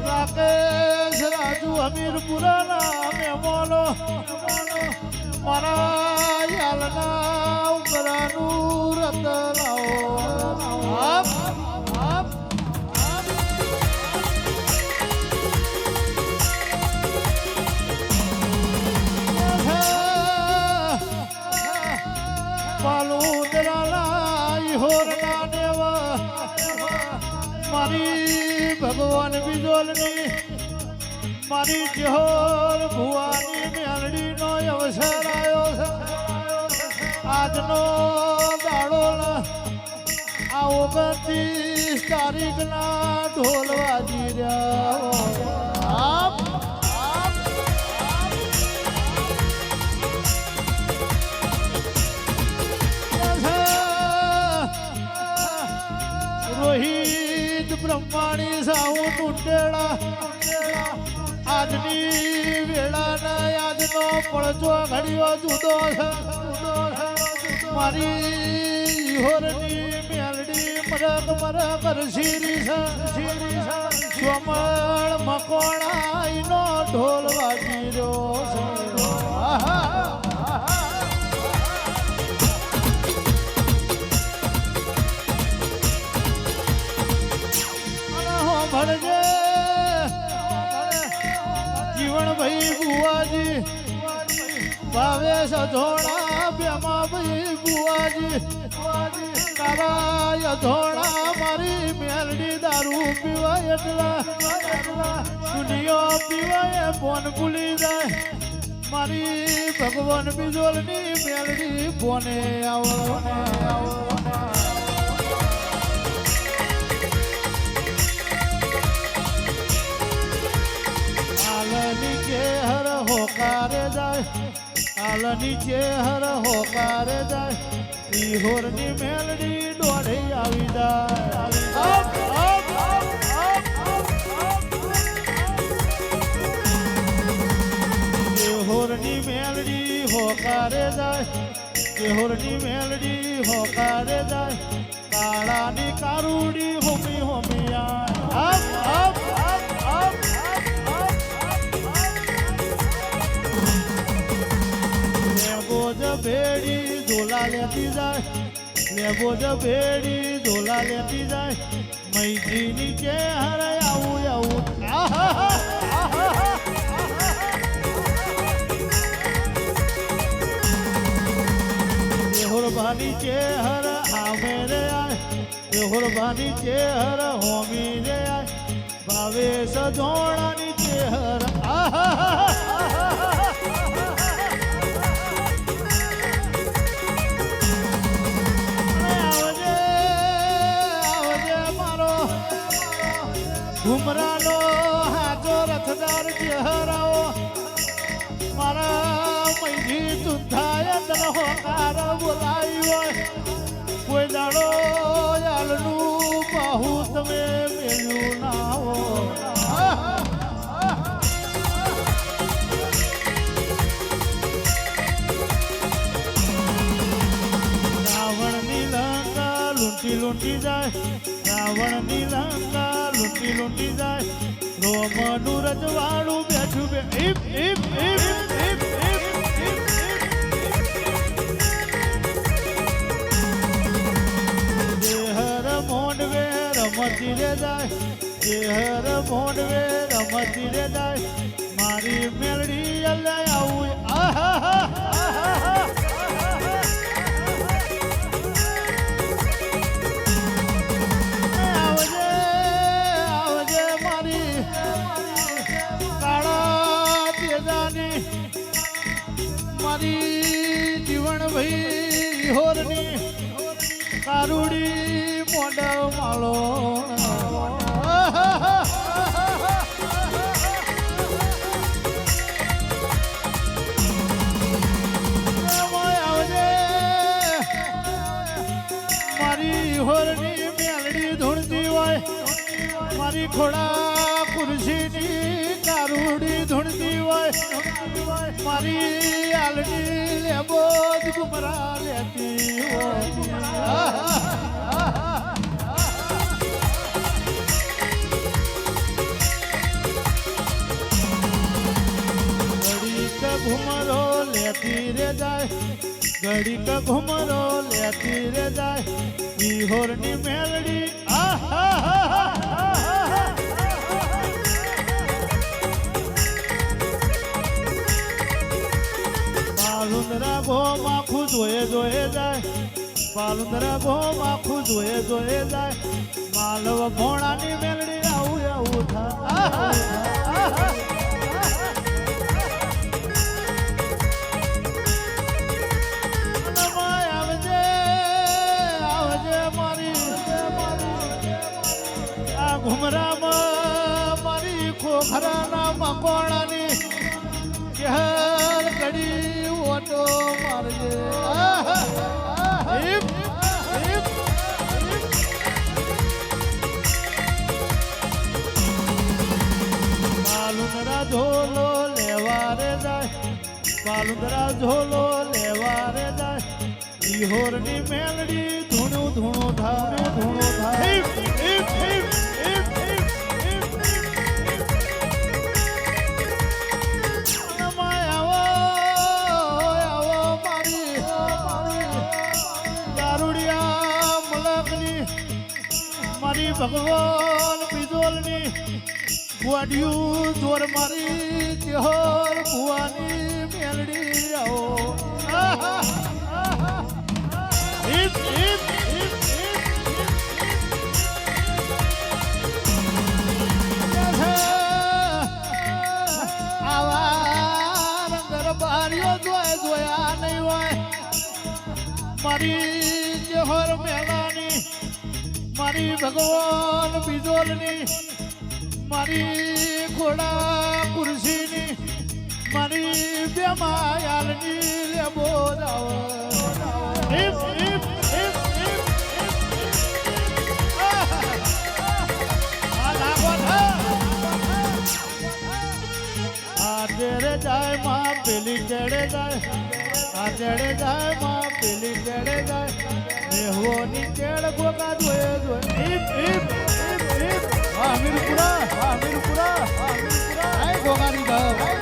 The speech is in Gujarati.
રાકેશ રાજુ હમીરપુરાના મહેમાનો મારા યાલના ઉમરાનું રતલાઓ મારી ભગવાન બિજોલની મારી જેહોર ભુવાની મેલડી નો અવસર આવ્યો છે આજનો દાડો આ 29 તારીખના ઢોલ વાજી રહ્યા રોહિત બ્રહ્માણી સાહુ ટુંડેડા આજની વેળાના આજનો પડચો ઘડીઓ જુદો છે મારી હોરની મેલડી મરક મરક રસીરી છે સ્વમળ મકોણાઈનો ઢોલ વાજી રહ્યો છે ભણજે જીવન ભાઈ બુવાજી ભાવેશ અધોણા બેમા ભાઈ બુવાજી તારા અધોણા મારી મેલડી દારૂ પીવાય એટલા દુનિયા પીવાય ફોન ભૂલી જાય મારી ભગવાન બિજોલની મેલડી ફોને આવો નીચે હર હોકારે જાય આલ નીચે હર હોકારે જાય ઈહોરની મેલડી દોડે આવી જાય હોરની મેલડી હોકારે જાય હોરની મેલડી હોકારે જાય કાળાની કારુડી હોમી હોમી ભેડી ઝોલા લેતી જાય લેબો જ ભેડી ઝોલા લેતી જાય મૈજી નીચે હરે આવું દેહોરભાની ચેહર આમે રે આય દેહોરભાની ચેહર હોમી રે આય ભાવેશ જોણાની ચેહર ઘુમરાનો હાજો રથદાર ચહેરાઓ મારા મૈજી ચુંથાય હોકાર બોલાવ્યો કોઈ દાડો યાલનું બાહુ તમે મેળ્યું ના હો રાવણની લંકા લૂંટી જાય રાવણની લંકા લૂંટી જાય રોમનું રજવાડું બેઠું બે દેહર મોંડવે રમતી રે જાય દેહર મોંડવે રમતી રે જાય મારી મેળડી અલે આવું મારી જીવન ભાઈ હોરની કારુડી મોઢા માળો મારી હોરની મેલડી ધૂણતી હોય મારી ખોડા ખુરશીની કારુડી ધૂણતી હોય મારી આલડી લેબો ગુમરા લેતી હોય ઘુમરો લેતી રે જાય ઘડીક ઘુમરો લેતી રે જાય વિહોરની મેલડી બાલુંદરા ગોમ આખું જોયે જોયે જાય બાલુંદરા ગોમ આખું જોયે જોયે જાય માલવ ભોણાની મેલડી આવું આવું થાય ઘુમરામાં મારી ખોખરાના મકોણાની કેહર કડી ઓટો મારજે બાલુંદરા ઝોલો લેવા રે જાય બાલુંદરા ઝોલો લેવા રે જાય વિહોરની મેલડી ધૂણું ધૂણું થાય ધૂણું થાય મારી ભગવાન બિજોલની વાડિયું જોર મારી ચેહર ભુવાની મેલડી આવો આવા ગરબારીઓ જોયા નહીં હોય મારી ચેહર મેલાની મારી ભગવાન બિજોલની મારી ઘોડા કુરશીની મારી બેમાયાલની લેબો જાવ આડે જાય માં પેલી ચડે જાય આડે જાય માં પેલી ચડે જાય મેહોની ચેડ ગોગા જોયે જોયે મીરપુરા મીરપુરા મીરપુરા ગોગાની ગાવ